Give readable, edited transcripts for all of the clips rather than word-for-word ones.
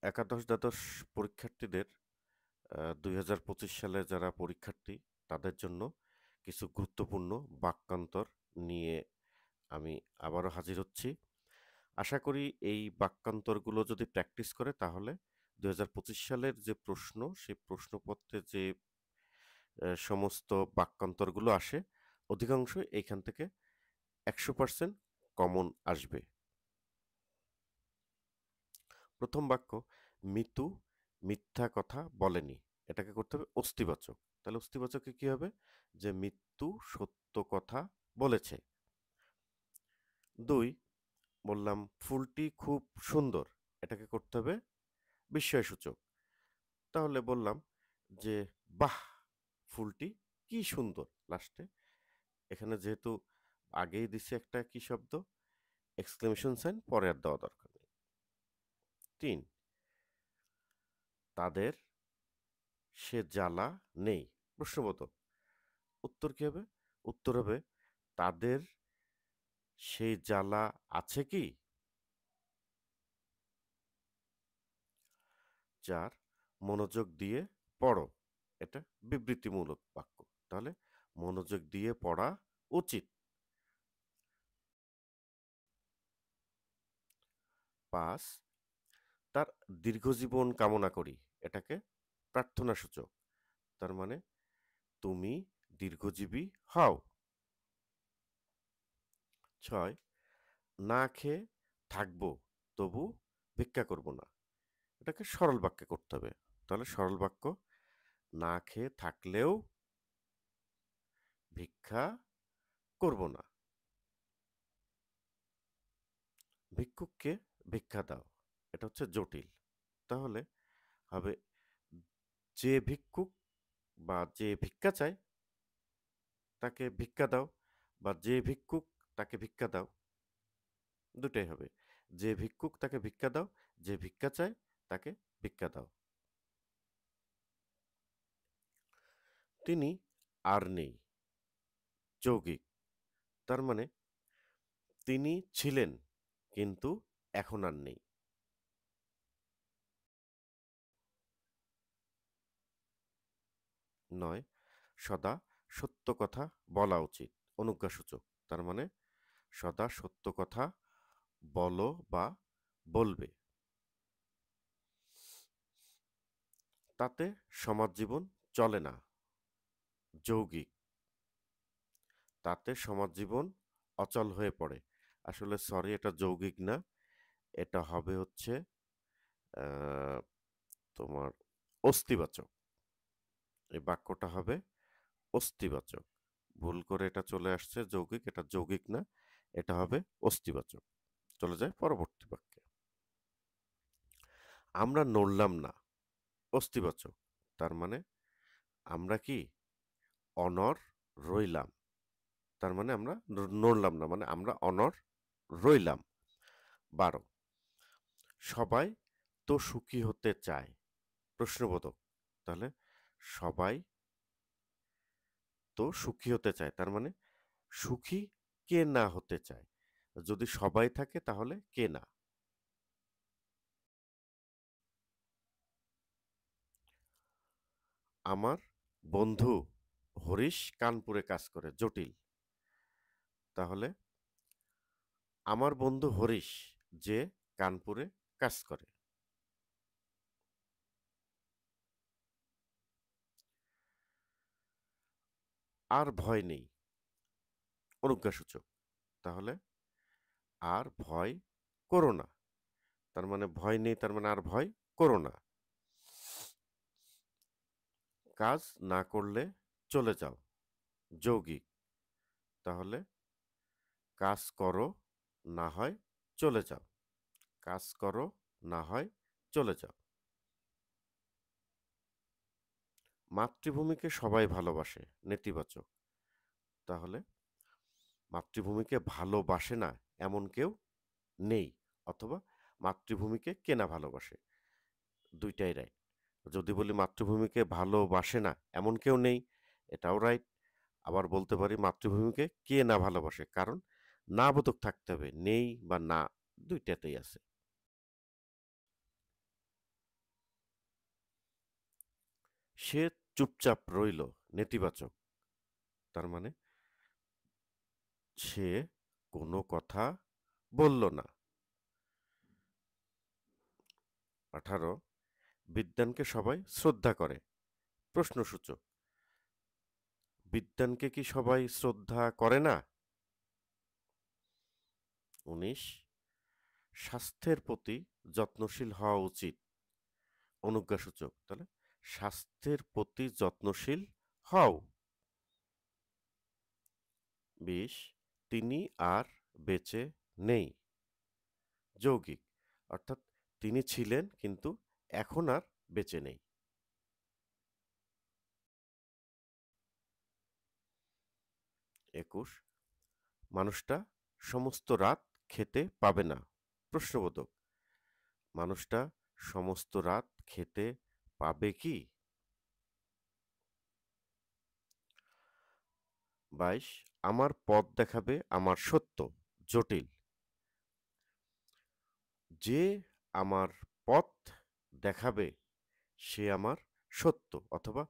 একাদশ দ্বাদশ পরীক্ষার্থীদের 2025 সালে যারা পরীক্ষার্থী তাদের জন্য কিছু গুরুত্বপূর্ণ বাক্যান্তর নিয়ে আমি আবারও হাজির হচ্ছি। আশা করি এই বাক্যান্তরগুলো যদি প্র্যাকটিস করে তাহলে 2025 সালের যে প্রশ্ন সেই প্রশ্নপত্রে যে সমস্ত বাক্যান্তরগুলো আসে অধিকাংশই এইখান থেকে 100% কমন আসবে। প্রথম বাক্য, মিতু মিথ্যা কথা বলেনি। এটাকে করতে হবে অস্তিবাচক। তাহলে অস্তিবাচকে কি হবে? যে মৃত্যু সত্য কথা বলেছে। 2 বললাম ফুলটি খুব সুন্দর। এটাকে করতে হবে বিস্ময়সূচক। তাহলে বললাম যে বাহ, ফুলটি কি সুন্দর। লাস্টে এখানে যেহেতু আগেই দিছে একটা কি শব্দ, এক্সক্লেমেশন সাইন, পরে আর দেওয়া দরকার নেই। 3 তাদের সে জ্বালা নেই। প্রশ্নবোধক। উত্তর কি হবে? উত্তর হবে তাদের সেই জ্বালা আছে কি? 4 মনোযোগ দিয়ে পড়ো। এটা বিবৃতিমূলক বাক্য। তাহলে মনোযোগ দিয়ে পড়া উচিত। 5 তার দীর্ঘজীবন কামনা করি। এটাকে প্রার্থনাসূচক। তার মানে তুমি দীর্ঘজীবী হও। 6 না খেয়ে থাকবো তবু ভিক্ষা করব না। এটাকে সরল বাক্যে করতে হবে। তাহলে সরল বাক্য, না খেয়ে থাকলেও ভিক্ষা করব না। ভিক্ষুককে ভিক্ষা দাও। এটা হচ্ছে জটিল। তাহলে হবে যে ভিক্ষুক বা যে ভিক্ষা চায় তাকে ভিক্ষা দাও, বা যে ভিক্ষুক তাকে ভিক্ষা দাও, দুটাই হবে। যে ভিক্ষুক তাকে ভিক্ষা দাও, যে ভিক্ষা চায় তাকে ভিক্ষা দাও। তিনি আর নেই। যৌগিক। তার মানে তিনি ছিলেন কিন্তু এখন আর নেই। 9 সদা সত্য কথা বলা উচিত। অনুজ্ঞাসূচক। তার মানে সদা সত্য কথা বলো বা বলবে। তাতে সমাজ জীবন চলে না। যৌগিক। তাতে সমাজ জীবন অচল হয়ে পড়ে। আসলে সরি, এটা যৌগিক না, এটা হবে হচ্ছে আহ, তোমার অস্তিবাচক। এই বাক্যটা হবে অস্তিবাচক। ভুল করে এটা চলে আসছে যৌগিক, এটা যৌগিক না, এটা হবে অস্তিবাচক। চলে যায় পরবর্তী বাক্যে। আমরা নড়লাম না। অস্তিবাচক। তার মানে আমরা কি অনড় রইলাম। তার মানে আমরা নড়লাম না, মানে আমরা অনড় রইলাম। 12 সবাই তো সুখী হতে চায়। প্রশ্নবোধক। তাহলে সবাই তো সুখী হতে চায়, তার মানে সুখী কে না হতে চায়? যদি সবাই থাকে তাহলে কে না। আমার বন্ধু হরিশ কানপুরে কাজ করে। জটিল। তাহলে আমার বন্ধু হরিশ যে কানপুরে কাজ করে। আর ভয় নেই। অনুজ্ঞাসূচক। তাহলে আর ভয় করো না। তার মানে ভয় নেই, তার মানে আর ভয় করো না। কাজ না করলে চলে যাও। যৌগিক। তাহলে কাজ করো, না হয় চলে যাও। কাজ করো, না হয় চলে যাও। মাতৃভূমিকে সবাই ভালোবাসে। নেতিবাচক। তাহলে মাতৃভূমিকে ভালোবাসে না এমন কেউ নেই, অথবা মাতৃভূমিকে কে না ভালোবাসে, দুইটাই রাইট। যদি বলি মাতৃভূমিকে ভালোবাসে না এমন কেউ নেই, এটাও রাইট। আবার বলতে পারি মাতৃভূমিকে কে না ভালোবাসে, কারণ না বোধক থাকতে হবে, নেই বা না দুইটাতেই আছে। সে চুপচাপ রইল, নেতিবাচক। তার মানে সে কোনো কথা বলল না। 18, বিদ্বানকে সবাই শ্রদ্ধা করে, প্রশ্নসূচক। বিদ্বানকে কি সবাই শ্রদ্ধা করে না? 19, স্বাস্থ্যের প্রতি যত্নশীল হওয়া উচিত, অনুজ্ঞাসূচক। তাহলে স্বাস্থ্যের প্রতি যত্নশীল হও। 20, তিনি আর বেঁচে নেই, যৌগিক। অর্থাৎ তিনি ছিলেন কিন্তু এখন আর বেঁচে নেই। 21, মানুষটা সমস্ত রাত খেতে পাবে না, প্রশ্নবোধক। মানুষটা সমস্ত রাত খেতে পাবে কি? 22, আমার পথ দেখাবে আমার সত্য, জটিল। যে আমার পথ দেখাবে সে আমার সত্য, অথবা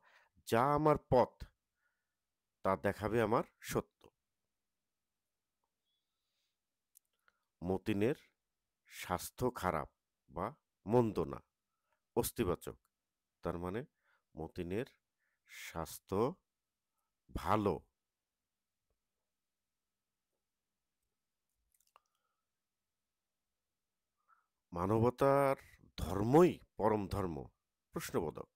যা আমার পথ তা দেখাবে আমার সত্য। মতিনের স্বাস্থ্য খারাপ বা মন্দ না, অস্তিবাচক। তার মানে মতিনের স্বাস্থ্য ভালো। মানবতার ধর্মই পরম ধর্ম, প্রশ্নবোধক।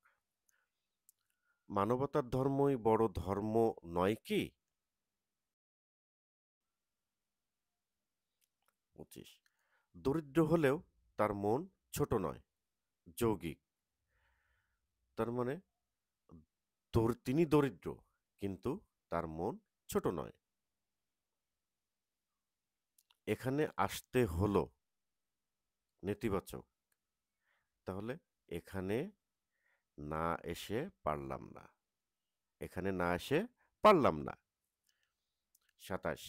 মানবতার ধর্মই বড় ধর্ম নয় কি? 25, দরিদ্র হলেও তার মন ছোট নয়, যৌগিক। তার মানে তিনি দরিদ্র কিন্তু তার মন ছোট নয়। এখানে আসতে হলো, নেতিবাচক। তাহলে এখানে না এসে পারলাম না, এখানে না এসে পারলাম না। 27,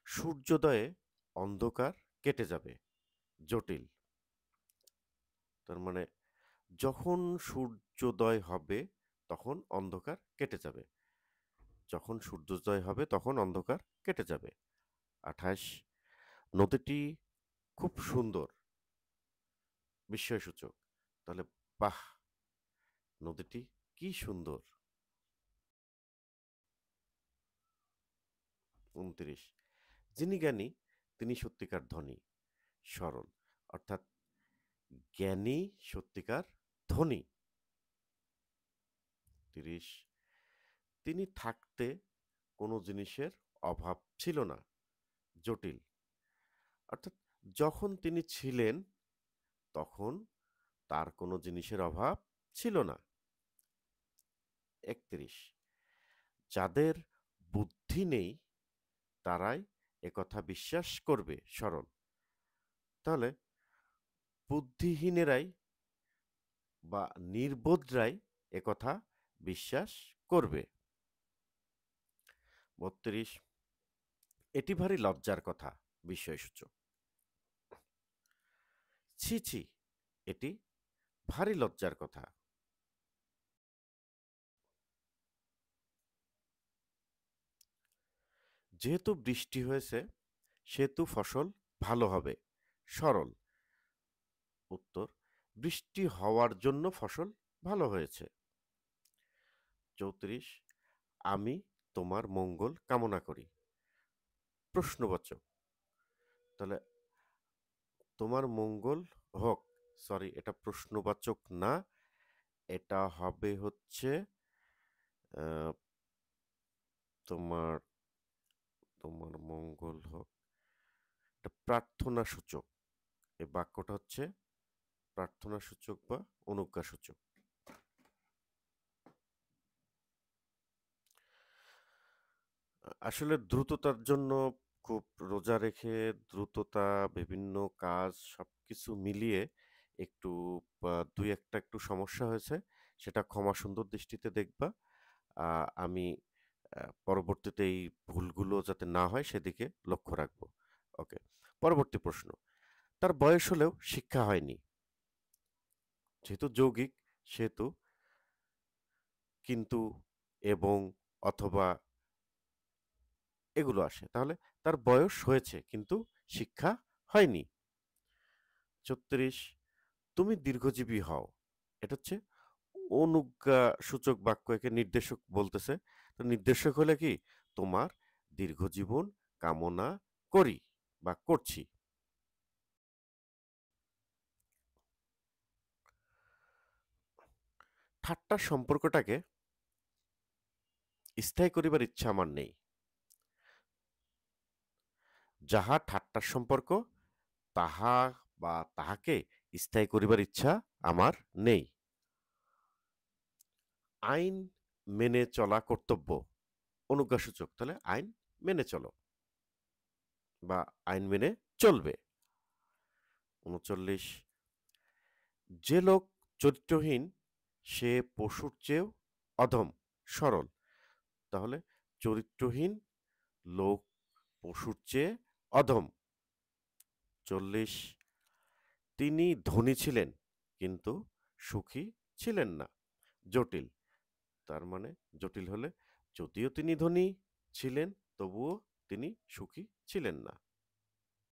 সূর্যোদয়ে অন্ধকার কেটে যাবে, জটিল। তার মানে যখন সূর্যোদয় হবে তখন অন্ধকার কেটে যাবে, যখন সূর্যোদয় হবে তখন অন্ধকার কেটে যাবে। 28, নদীটি খুব সুন্দর, বিস্ময়সূচক। তাহলে বাহ, নদীটি কি সুন্দর। 29, যিনি জ্ঞানী তিনি সত্যিকার ধনী, সরল। অর্থাৎ জ্ঞানী সত্যিকার ধনী। 30, তিনি থাকতে কোনো জিনিসের অভাব ছিল না, জটিল। অর্থাৎ যখন তিনি ছিলেন তখন তার কোনো জিনিসের অভাব ছিল না। 31, যাদের বুদ্ধি নেই তারাই একথা বিশ্বাস করবে, সরল। তাহলে বুদ্ধিহীনেরাই বা নির্বোধরাই একথা বিশ্বাস করবে। 32, এটি ভারী লজ্জার কথা, বিস্ময়সূচক। ছি ছি, এটি ভারী লজ্জার কথা। যেহেতু বৃষ্টি হয়েছে সেহেতু ফসল ভালো হবে, সরল। উত্তর, বৃষ্টি হওয়ার জন্য ফসল ভালো হয়েছে। 34, আমি তোমার মঙ্গল কামনা করি, প্রশ্নবাচক। তাহলে তোমার মঙ্গল হোক, সরি এটা প্রশ্নবাচক না, এটা হবে হচ্ছে আহ, তোমার তোমার মঙ্গল হোক, এটা প্রার্থনা সূচক। এই বাক্যটা হচ্ছে প্রার্থনা সূচক বা অনুজ্ঞা সূচক। আসলে দ্রুততার জন্য খুব রোজা রেখে দ্রুততা, বিভিন্ন কাজ সবকিছু মিলিয়ে একটু দুই একটা একটু সমস্যা হয়েছে, সেটা ক্ষমা সুন্দর দৃষ্টিতে দেখবা। আমি পরবর্তীতে এই ভুলগুলো যাতে না হয় সেদিকে লক্ষ্য রাখবো। ওকে, পরবর্তী প্রশ্ন। তার বয়স হলেও শিক্ষা হয়নি, যেহেতু যৌগিক সেহেতু কিন্তু, এবং, অথবা এগুলো আসে। তাহলে তার বয়স হয়েছে কিন্তু শিক্ষা হয়নি। ৩৬, তুমি দীর্ঘজীবী হও। এটা হচ্ছে অনুজ্ঞাসূচক বাক্য, একে নির্দেশক বলতেছে। তো নির্দেশক হলে কি, তোমার দীর্ঘজীবন কামনা করি বা করছি। ঠাট্টার সম্পর্কটাকে স্থায়ী করিবার ইচ্ছা আমার নেই। যাহা ঠাট্টার সম্পর্ক, তাহা বা তাহাকে স্থায়ী করিবার ইচ্ছা আমার নেই। আইন মেনে চলা কর্তব্য, অনুজ্ঞাসূচক। তাহলে আইন মেনে চলো বা আইন মেনে চলবে। ৩৯, যে লোক চরিত্রহীন সে পশুর চেয়েও অধম। সরল। তাহলে চরিত্রহীন লোক পশুর চেয়ে অধম। ৪০, তিনি ধনী ছিলেন কিন্তু সুখী ছিলেন না। জটিল। তার মানে জটিল হলে যদিও তিনি ধনী ছিলেন তবুও তিনি সুখী ছিলেন না।